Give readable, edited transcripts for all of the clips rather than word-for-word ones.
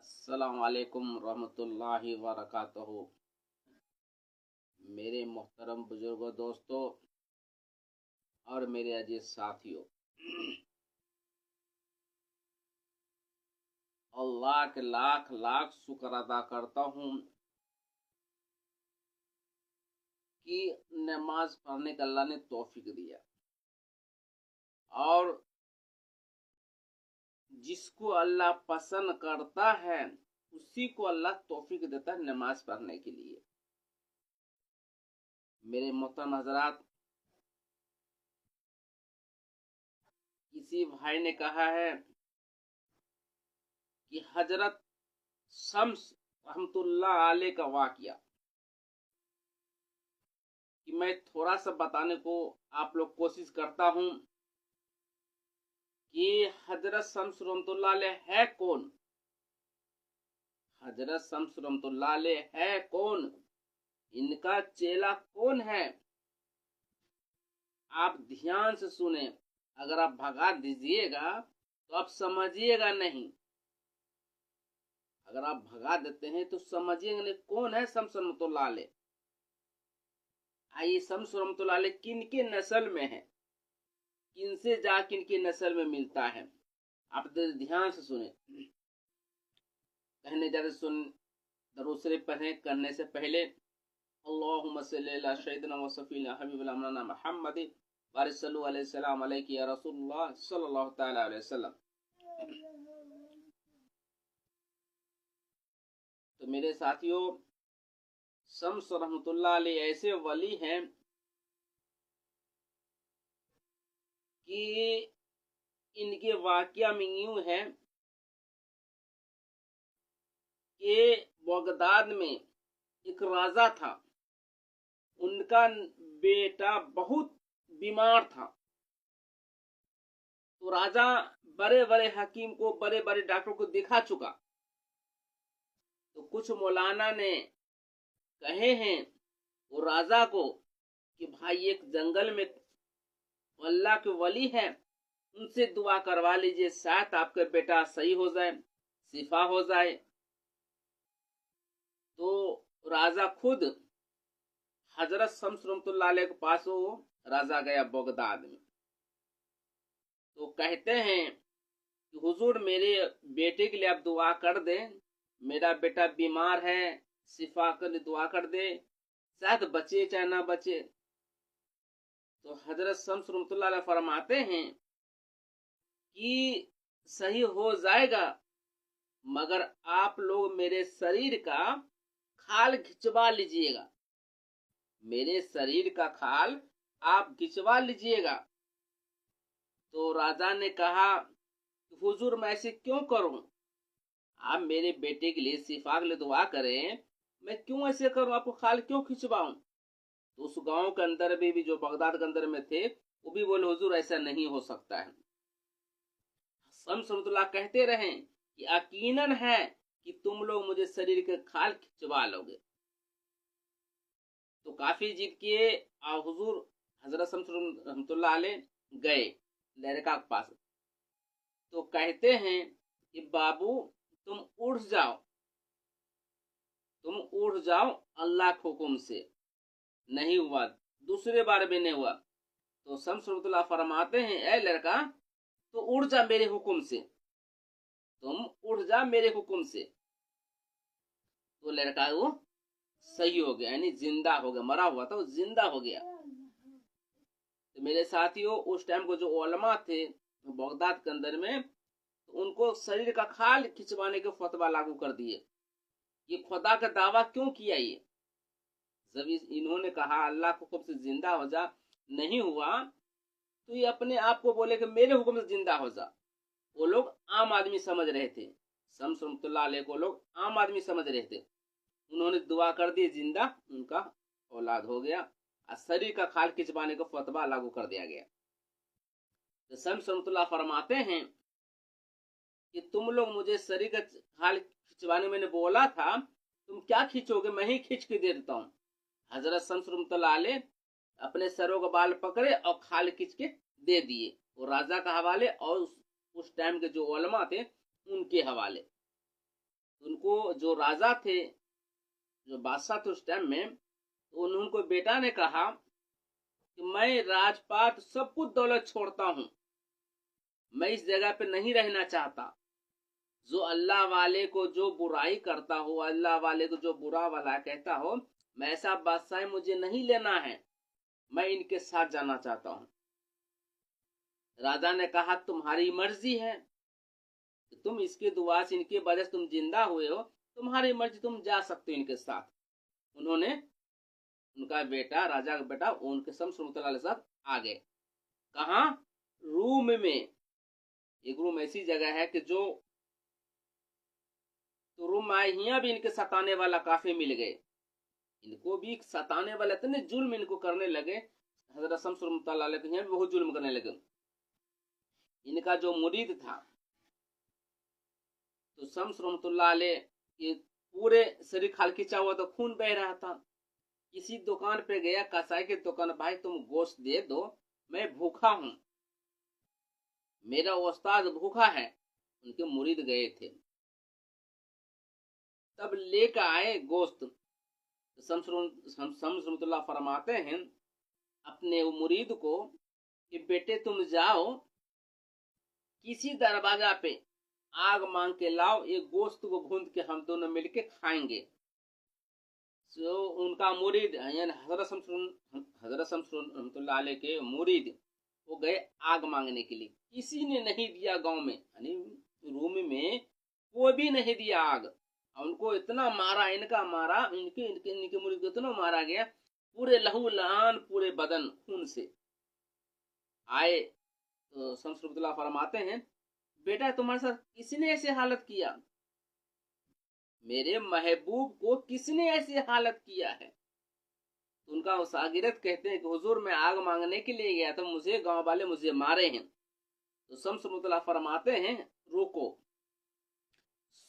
अस्सलाम वालेकुम रहमतुल्लाहि वबरकातुहू। मेरे मोहतरम बुजुर्गों, दोस्तों और मेरे अजीज साथियों, अल्लाह के लाख लाख शुक्र अदा करता हूँ कि नमाज पढ़ने का अल्लाह ने तौफीक दिया। और जिसको अल्लाह पसंद करता है उसी को अल्लाह तौफीक देता है नमाज पढ़ने के लिए। मेरे मोहतरम हजरात, किसी भाई ने कहा है कि हजरत शम्स रहमतुल्लाह अलैह का वाकया कि मैं थोड़ा सा बताने को आप लोग कोशिश करता हूं कि हजरत शम्स रहमतुल्लाह अलैह है कौन। हजरत शम्स रहमतुल्लाह अलैह है कौन, इनका चेला कौन है। आप ध्यान से सुने, अगर आप भगा दीजिएगा तो आप समझिएगा नहीं, अगर आप भगा देते हैं तो समझिएगा नहीं कौन है शम्स रहमतुल्लाह अलैह। आइए, शम्स रहमतुल्लाह अलैह किन के नस्ल में है, किनसे जा किन की नस्ल में मिलता है, आप ध्यान से सुने। कहने जा रहे सुन, दरूद शरीफ पढ़ें करने से पहले अल्लाहुम्मा सल्ली अला सय्यिदिना व सफीना हबीबिना मौलाना मुहम्मद व सल्लल्लाहु अलैहि वसल्लम अलैहि या रसूलुल्लाह सल्लल्लाहु तआला अलैहि वसल्लम। तो मेरे साथियों, शम्स रहमतुल्लाह अलैह ऐसे वली हैं कि इनके वाकया में यूं है कि बगदाद में एक राजा था, उनका बेटा बहुत बीमार था। तो राजा बड़े बड़े हकीम को, बड़े बड़े डॉक्टर को दिखा चुका। तो कुछ मौलाना ने कहे हैं वो राजा को कि भाई एक जंगल में अल्लाह के वली है, उनसे दुआ करवा लीजिए, शायद आपका बेटा सही हो जाए, शिफा हो जाए। तो राजा खुद हजरत शम्स रहमतुल्लाह अलैह के पास वो राजा गया बगदाद में। तो कहते हैं कि हुजूर मेरे बेटे के लिए आप दुआ कर दें, मेरा बेटा बीमार है, शिफा के लिए दुआ कर दे, शायद बचे चाहे ना बचे। तो हजरत शम्स रहमतुल्लाह अलैह फरमाते हैं कि सही हो जाएगा, मगर आप लोग मेरे शरीर का खाल खिंचवा लीजिएगा, मेरे शरीर का खाल आप खिंचवा लीजिएगा। तो राजा ने कहा हुजूर मैं ऐसे क्यों करूं, आप मेरे बेटे के लिए शिफा के लिए दुआ करें, मैं क्यों ऐसे करूं, आपको खाल क्यों खिंचवाऊं। तो उस गांव के अंदर भी जो बगदाद के अंदर में थे वो भी बोले हुजूर ऐसा नहीं हो सकता है। शम्स रहमतुल्लाह कहते रहे कि यकीनन है कि तुम लोग मुझे शरीर के खाल खिंचवा लोगे। तो काफी जिद किए और हुजूर हजरत शम्स रहमतुल्लाह अलैह गए लड़का के पास। तो कहते हैं कि बाबू तुम उठ जाओ, तुम उठ जाओ, अल्लाह के हुक्म से। नहीं हुआ, दूसरे बार भी नहीं हुआ। तो शम्स रहमतुल्लाह फरमाते हैं ए लड़का तो उठ जा मेरे हुक्म से, तुम उठ जा मेरे हुक्म से। तो लड़का वो सही हो गया, यानी जिंदा हो गया, मरा हुआ था वो जिंदा हो गया। तो मेरे साथियों, उस टाइम को जो उलमा थे बगदाद के अंदर में, तो उनको शरीर का खाल खिंचवाने के फतवा लागू कर दिए। ये खुदा का दावा क्यों किया, ये जब इन्होंने कहा अल्लाह के हुक्म से जिंदा हो जा, नहीं हुआ तो ये अपने आप को बोले कि मेरे हुक्म से जिंदा हो जा। वो लोग आम आदमी समझ रहे थे, शम्स रहमतुल्लाह अलैह को लोग आम आदमी समझ रहे थे। उन्होंने दुआ कर दी, जिंदा उनका औलाद हो गया और शरीर का खाल खिंचवाने का फतवा लागू कर दिया गया। तो शम्स रहमतुल्लाह फरमाते हैं कि तुम लोग मुझे शरीर का खाल खिंचवाने मैंने बोला था, तुम क्या खींचोगे, मैं ही खींच के दे देता हूँ। हजरत शम्स रहमतुल्लाह अलैह अपने सरों का बाल पकड़े और खाल खींच के दे दिए, वो राजा का हवाले और उस टाइम के जो उलमा थे उनके हवाले। उनको जो राजा थे, जो बादशाह थे उस टाइम में, तो उनको बेटा ने कहा कि मैं राजपाट सब कुछ दौलत छोड़ता हूँ, मैं इस जगह पे नहीं रहना चाहता। जो अल्लाह वाले को जो बुराई करता हो, अल्लाह वाले को जो बुरा वाला कहता हो, मैं ऐसा बादशाह मुझे नहीं लेना है, मैं इनके साथ जाना चाहता हूँ। राजा ने कहा तुम्हारी मर्जी है, तुम इसके दुआ से, इनके वजह से तुम जिंदा हुए हो, तुम्हारी मर्जी, तुम जा सकते हो इनके साथ। उन्होंने, उनका बेटा, राजा का बेटा, उनके साथ आ गए। कहा? रूम में। एक रूम ऐसी जगह है कि जो, तो रूम आए, यहाँ भी इनके सताने वाला काफी मिल गए। इनको भी सताने वाले इतने जुल्म इनको करने लगे, हजरत शम्स रहमतुल्लाह अलैह यहाँ भी बहुत जुल्म करने लगे। इनका जो मुरीद था, तो शम्स रहमतुल्लाह अलैह के पूरे शरीर खलखिंचा हुआ, तो खून बह रहा था। किसी दुकान पे गया, कसाई की दुकान, भाई तुम गोश्त दे दो, मैं भूखा हूं, मेरा उस्ताद भूखा है। उनके मुरीद गए थे, तब लेकर आए गोश्त। शम्स रहमतुल्लाह फरमाते हैं अपने वो मुरीद को कि बेटे तुम जाओ किसी दरवाजा पे आग मांग के लाओ, एक गोश्त को भून के हम दोनों मिलके खाएंगे। तो उनका मुरीद यानी हजरत शम्स रहमतुल्लाह अलैह के मुरीद वो गए आग मांगने के लिए, किसी ने नहीं दिया। गांव में यानी रूम में कोई भी नहीं दिया आग। उनको इतना मारा, इनका मारा, इनके इनके इनके मुरीद को इतना मारा गया, पूरे लहू लहान, पूरे बदन खून से आए। तो शम्स रहमतुल्लाह फरमाते हैं बेटा तुम्हारे साथ किसने ऐसे हालत किया, मेरे महबूब को किसने ऐसी हालत किया है। तो उनका शागिर्द कहते हैं कि हुजूर मैं आग मांगने के लिए गया तो मुझे गांव वाले मुझे मारे हैं। तो शम्स रहमतुल्लाह फरमाते हैं रोको।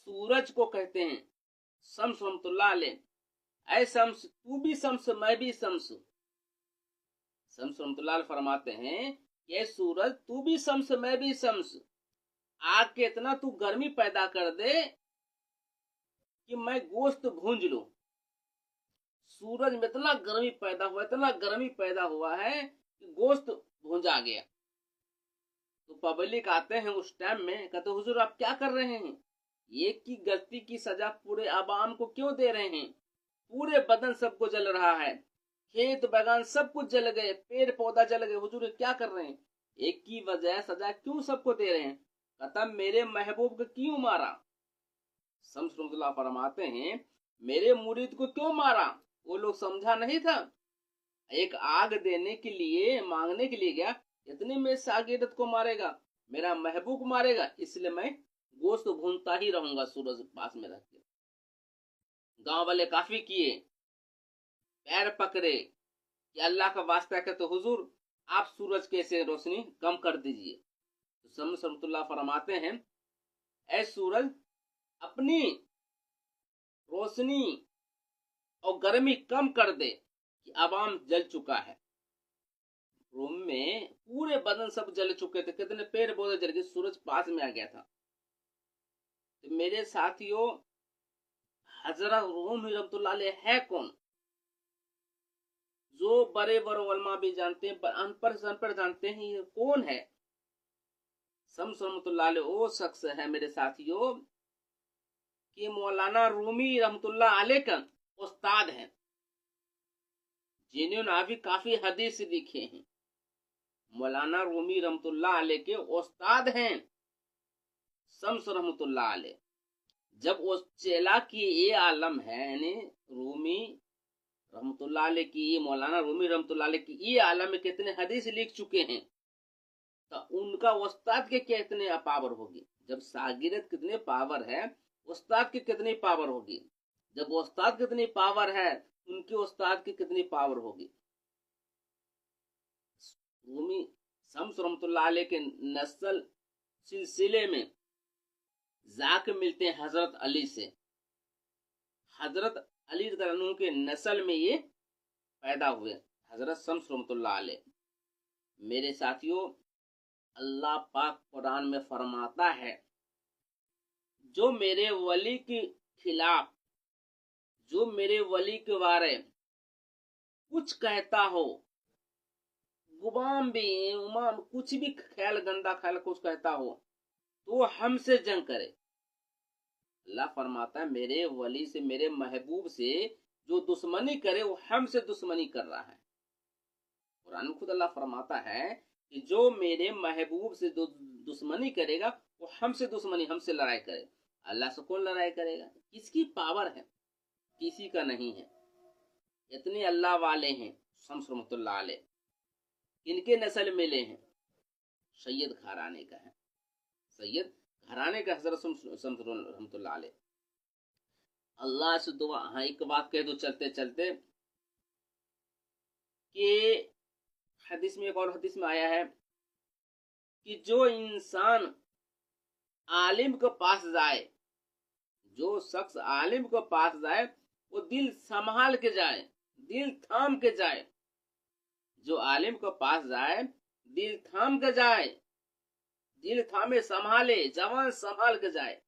सूरज को कहते हैं शम्स रहमतुल्लाह अलैह, ऐ शम्स तू भी शम्स मैं भी शम्स। शम्स रहमतुल्लाह फरमाते हैं ये सूरज तू भी शम्स मैं भी शम्स, आग के इतना तू गर्मी पैदा कर दे कि मैं गोश्त भूंज लूं। सूरज में इतना गर्मी पैदा हुआ, इतना गर्मी पैदा हुआ है कि गोश्त भूंजा गया। तो पब्लिक आते हैं उस टाइम में, कहते हुजूर आप क्या कर रहे हैं, एक की गलती की सजा पूरे आवाम को क्यों दे रहे हैं, पूरे बदन सबको जल रहा है, खेत बागान सब कुछ जल गए, पेड़ पौधा जल गए, हुजूर क्या कर रहे हैं, एक की वजह सजा क्यों सबको दे रहे हैं। कहता मेरे महबूब को क्यों मारा। शम्स रहमतुल्लाह फरमाते हैं मेरे मुरीद को क्यों मारा, वो लोग समझा नहीं था। एक आग देने के लिए, मांगने के लिए गया, इतने में शागिर्द को मारेगा, मेरा महबूब मारेगा, इसलिए मैं गोश्त भूनता ही रहूंगा सूरज पास में रख के। गांव वाले काफी किए, पैर पकड़े कि अल्लाह का वास्ता है तो हुजूर आप सूरज के से रोशनी कम कर दीजिए। तो शम्स रहमतुल्लाह फरमाते हैं ऐ सूरज अपनी रोशनी और गर्मी कम कर दे कि आवाम जल चुका है। रूम में पूरे बदन सब जल चुके थे, कितने पेड़ पौधे जल गए, सूरज पास में आ गया था। तो मेरे साथियों हजरत रूम रहमतुल्लाह अलैह है कौन, जो बड़े बड़े उलमा भी जानते हैं, अनपढ़ जानते हैं ये कौन है। शम्स रहमतुल्लाह अलैह वो शख्स है मेरे साथियों कि मौलाना रूमी रहमतुल्लाह अलैह का उस्ताद है, जिन्होंने अभी काफी हदीस लिखे हैं। मौलाना रूमी रहमतुल्लाह अलैह के उस्ताद हैं शम्स रहमतुल्लाह अलैह। जब वो चेला की ये आलम है, यानी रूमी रहमतुल्लाह अलैह की, मौलाना रूमी रहमतुल्लाह अलैह की ये आलम में कितने हदीस लिख चुके हैं, तो उनका उस्ताद के कितने पावर होगी। जब शागिर्द कितने पावर है, उस्ताद की कितनी पावर होगी। जब उस्ताद कितनी पावर है, उनके उस्ताद की कितनी पावर होगी। रूमी शम्स रहमतुल्लाह अलैह के नस्ल सिलसिले में जाके मिलते हैं हजरत अली से। हजरत अली के नस्ल में ये पैदा हुए, हजरत शम्स रहमतुल्लाह अलैह। मेरे साथियों अल्लाह पाक कुरान में फरमाता है जो मेरे वली के खिलाफ, जो मेरे वली के बारे कुछ कहता हो, गुमाम भी उमाम कुछ भी ख्याल, गंदा ख्याल कुछ कहता हो, तो वो हमसे जंग करे। अल्लाह फरमाता है मेरे वली से, मेरे महबूब से जो दुश्मनी करे वो हमसे दुश्मनी कर रहा है। कुरान में खुद अल्लाह फरमाता है कि जो मेरे महबूब से दुश्मनी करेगा वो हमसे दुश्मनी, हमसे लड़ाई करे। अल्लाह से कौन लड़ाई करेगा? किसकी पावर है? किसी का नहीं है। इतने अल्लाह वाले हैं शम्स रहमतुल्लाह अलैह, इनके नस्ल मिले हैं, सैयद घराने का है, सैयद घराने का हजरत शम्स रहमतुल्लाह अलैह। अल्लाह से दुआ। हाँ, एक बात कह दो चलते चलते कि हदीस में, एक और हदीस में आया है कि जो इंसान आलिम के पास जाए, जो शख्स आलिम के पास जाए वो दिल संभाल के जाए, दिल थाम के जाए। जो आलिम के पास जाए दिल थाम के जाए, दिल थामे संभाले, जवान संभाल के जाए।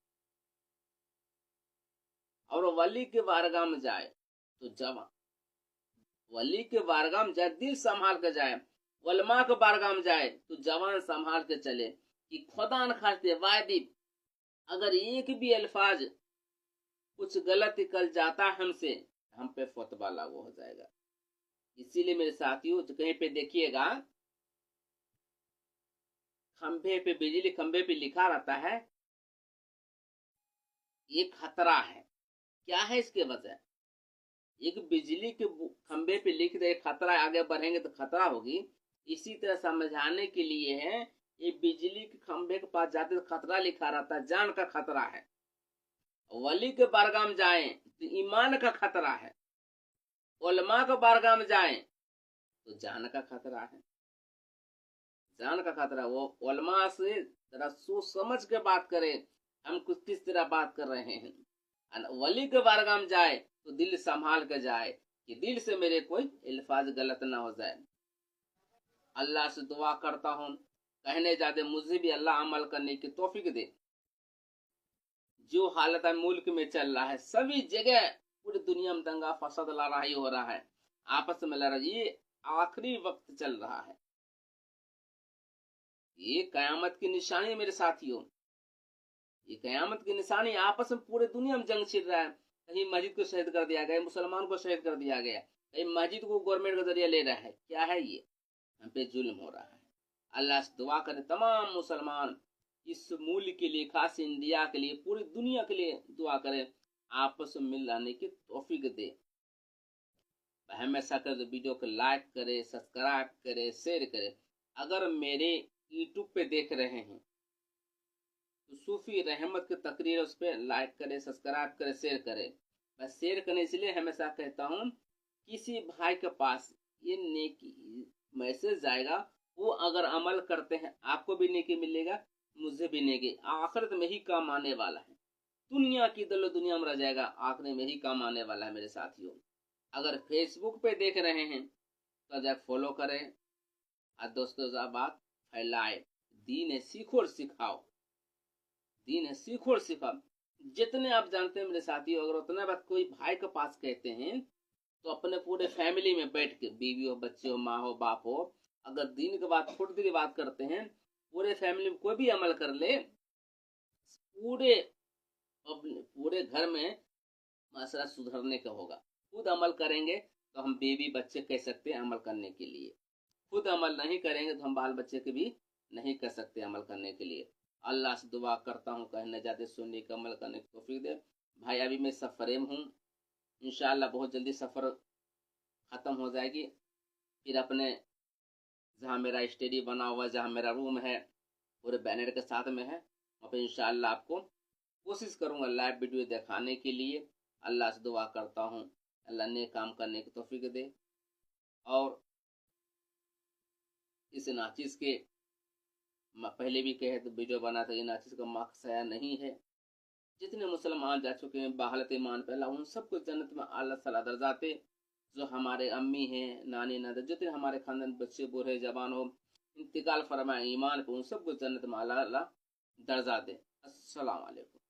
और वली के बारगाह में जाए तो जवान, वली के बारगाह में जाए दिल संभाल के जाए, उलमा के बारगाह में जाए तो जवान संभाल के चले कि खुदा न खास्ते वाजिब अगर एक भी अल्फाज कुछ गलत निकल जाता हमसे, हम पे फतवा लागू हो जाएगा। इसीलिए मेरे साथियों, कहीं पे देखिएगा खंभे पे, बिजली खंभे पे लिखा रहता है ये खतरा है। क्या है इसके वजह? एक बिजली के खंभे पे लिख दे खतरा है, आगे बढ़ेंगे तो खतरा होगी। इसी तरह समझाने के लिए है, ये बिजली के खंभे के पास जाते तो खतरा लिखा रहता है, जान का खतरा है। वली के बारगाह में जाए तो ईमान का खतरा है, उलमा के बारगाह में जाए तो जान का खतरा है, जान का खतरा। वो उलमा से जरा सोच समझ के बात करें, हम कुछ किस तरह बात कर रहे हैं। वली के बारगाह में जाए तो दिल संभाल के जाए कि दिल से मेरे कोई अल्फाज गलत ना हो जाए। अल्लाह से दुआ करता हूँ कहने जाते मुझे भी अल्लाह अमल करने की तौफीक दे। जो हालत है मुल्क में चल रहा है, सभी जगह पूरी दुनिया में दंगा फसाद लड़ाई हो रहा है, आपस में लड़ाई, ये आखिरी वक्त चल रहा है। ये कयामत की निशानी है मेरे साथियों, ये कयामत की निशानी। आपस में पूरे दुनिया में जंग छिड़ रहा है। कहीं मस्जिद को शहीद कर दिया गया, मुसलमान को शहीद कर दिया गया, कहीं मस्जिद को गवर्नमेंट का जरिया ले रहा है। क्या है ये? हम पे जुल्म हो रहा है। अल्लाह से दुआ करे तमाम मुसलमान इस मुल्क के लिए, खास इंडिया के लिए, पूरी दुनिया के लिए दुआ करें, आपस में मिल लाने की तौफीक दे। हमेशा कर वीडियो को लाइक करे, सब्सक्राइब करे, शेयर करे। अगर मेरे यूट्यूब पे देख रहे हैं तो सूफी रहमत की तकरीर, उस पर लाइक करे, सब्सक्राइब करे, शेयर करे। बस शेयर करने इसलिए हमेशा कहता हूँ, किसी भाई के पास ये नेकी मैसेज जाएगा, वो अगर अमल करते हैं आपको भी नेकी मिलेगा, मुझे भी नेकी, आखिरत में ही काम आने वाला है। दुनिया की दलो दुनिया में रह जाएगा, आखिरत में ही काम आने वाला है मेरे साथियों। अगर फेसबुक पे देख रहे हैं तो जाकर फॉलो करें और दोस्तों से बात फैलाए। दीन है सीखो और सिखाओ, दीन है सीखो और सिखाओ। जितने आप जानते हैं मेरे साथियों, अगर उतना बात कोई भाई के पास कहते हैं तो अपने पूरे फैमिली में बैठ के, बीवी हो, बच्चे हो, माँ हो, बाप हो, अगर दीन के बात, थोड़ी देर बात करते हैं, पूरे फैमिली में कोई भी अमल कर ले, पूरे घर में मसला सुधरने का होगा। खुद अमल करेंगे तो हम बीवी बच्चे कह सकते हैं अमल करने के लिए, खुद अमल नहीं करेंगे तो हम बाल बच्चे के भी नहीं कर सकते अमल करने के लिए। अल्लाह से दुआ करता हूँ कहने जाते सुनने का अमल करने की तौफीक दे। भाई अभी मैं सफ़र में हूँ, इंशाअल्लाह बहुत जल्दी सफ़र ख़त्म हो जाएगी, फिर अपने जहाँ मेरा स्टडी बना हुआ, जहाँ मेरा रूम है पूरे बैनर के साथ में है, वहाँ पर इंशाअल्लाह आपको कोशिश करूँगा लाइव वीडियो दिखाने के लिए। अल्लाह से दुआ करता हूँ अल्लाह ने काम करने की तौफीक दे। और इस नाचिस के पहले भी कहे तो वीडियो बना था, ये नाचिस का मकसद नहीं है। जितने मुसलमान जा चुके हैं बहालत ईमान पे, अल्लाह उन सबको जन्नत में आला सला दर्जाते। जो हमारे अम्मी हैं, नानी नाना, जितने हमारे खानदान बच्चे बूढ़े जवान हो इंतकाल फरमाए ईमान पे, उन सबको जन्नत में आला दर्जा दे। अस्सलाम वालेकुम।